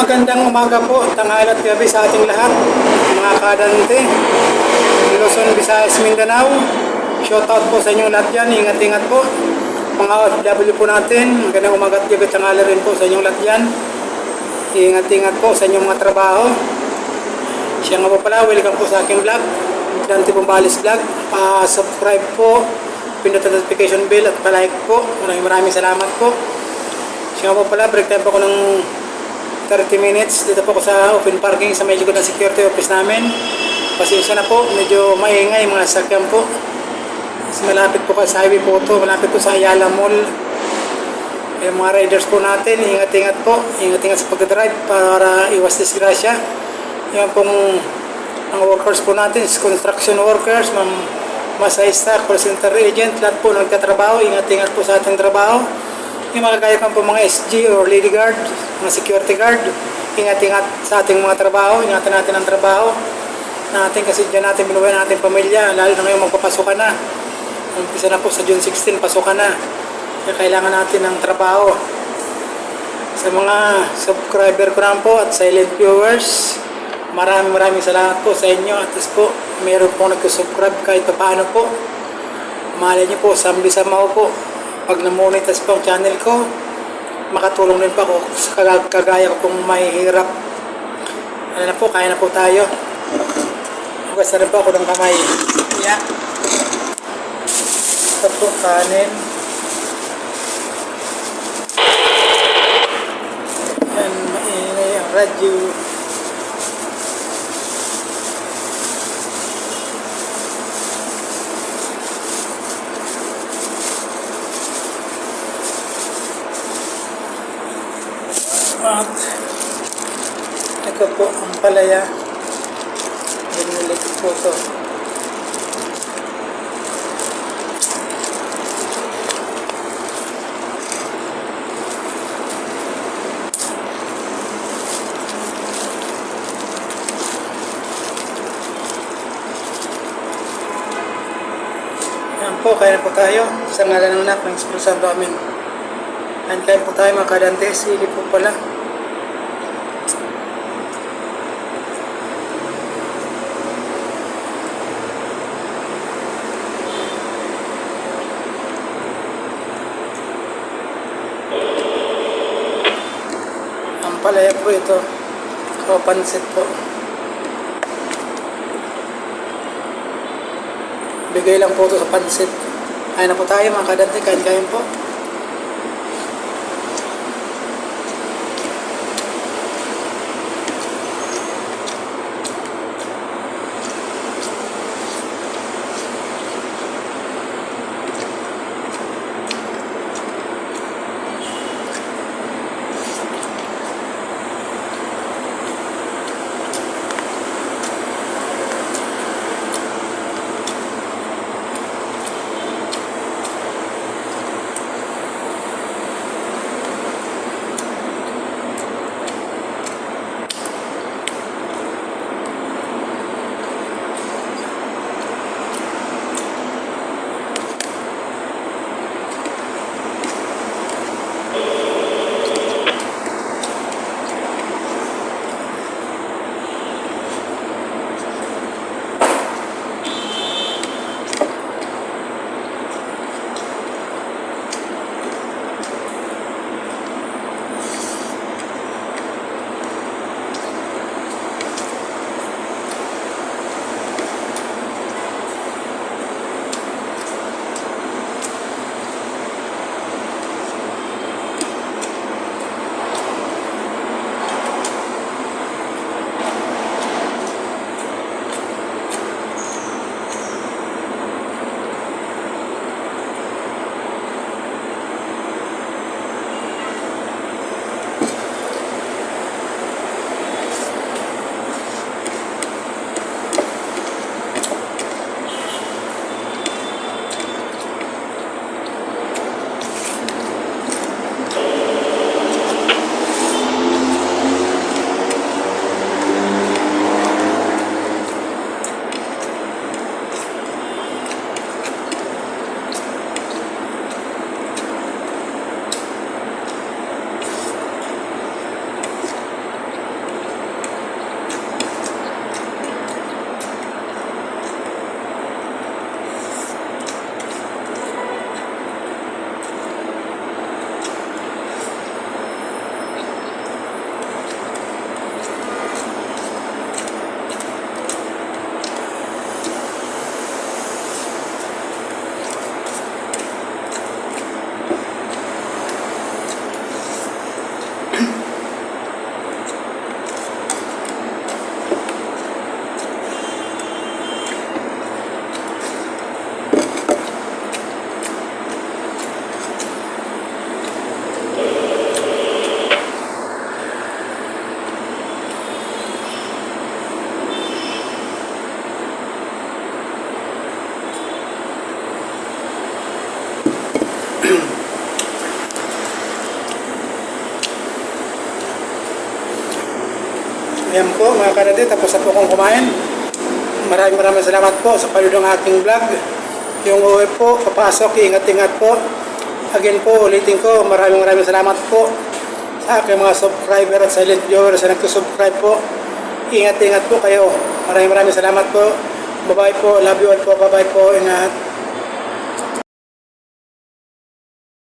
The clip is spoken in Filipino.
Magandang umaga po, tanghali at gabi sa ating lahat, mga kadante, Luzon, Visayas, Mindanao. Shoutout po sa inyong lahat dyan, ingat-ingat po. Mga OFW po natin, magandang umaga at gabi, tanghali rin po sa inyong lahat dyan. Ingat-ingat po sa inyong mga trabaho. Siya nga po pala, welcome po sa aking vlog, Dante Pumbales Vlog. Subscribe po, pindutin notification bell at palike po. Maraming salamat po. Siya nga po pala, break time po ako ng 30 minutes. Dito po ako sa open parking sa may likod ng security office namin. Pasensya na po, medyo maingay mga sakyan po. Kasi malapit po kasi sa highway po ito, malapit po sa Ayala Mall. Yung mga riders po natin, ingat-ingat po. Ingat-ingat sa pagdadrive para iwas disgrasya. Yung pong ang workers po natin, construction workers, masahista, call center agent, lahat po nagtatrabaho. Ingat-ingat po sa ating trabaho. Yung mga kagaya po mga SG or lady guard, mga security guard, ingat-ingat sa ating mga trabaho, ingatan natin ang trabaho natin kasi dyan natin binuhay natin pamilya, lalo na ngayon magpapasok na. Umpisa na po sa June 16, pasok na. Kaya kailangan natin ng trabaho. Sa mga subscriber ko naman po at silent viewers, maraming salamat po sa inyo. At least po, meron po nag-subscribe kahit paano po. Malay niyo po, sambi-samaw po. Pag na-monetize po ang channel ko, makatulong din po ako sa kagaya ko kung may hirap. Ano na po, kaya na po tayo. Hugas na rin po ako ng kamay. Yeah. Ito po, kanin. Yan, maingay ang radyo. At ito po ang palaya. Binili ko po ito. Yan po, kaya po tayo. Sa ngalan ng anak ng Espiritu Santo, amen. And kaya po tayo mga kadante, sili po pala. Ang palaya po ito, o pansit po. Bigay lang po ito sa pansit. Kaya na po tayo mga kadante, kain-kain po. Ayan po mga kadante, tapos na po akong kumain. Maraming salamat po sa panood ng aking vlog. Yung uwi po, papasok, ingat-ingat po. Again po, ulitin ko, maraming salamat po sa aking mga subscriber at silent viewers na nagsusubscribe po. Ingat-ingat po kayo. Maraming salamat po. Bye-bye po. Love you all po. Bye-bye po. Ingat.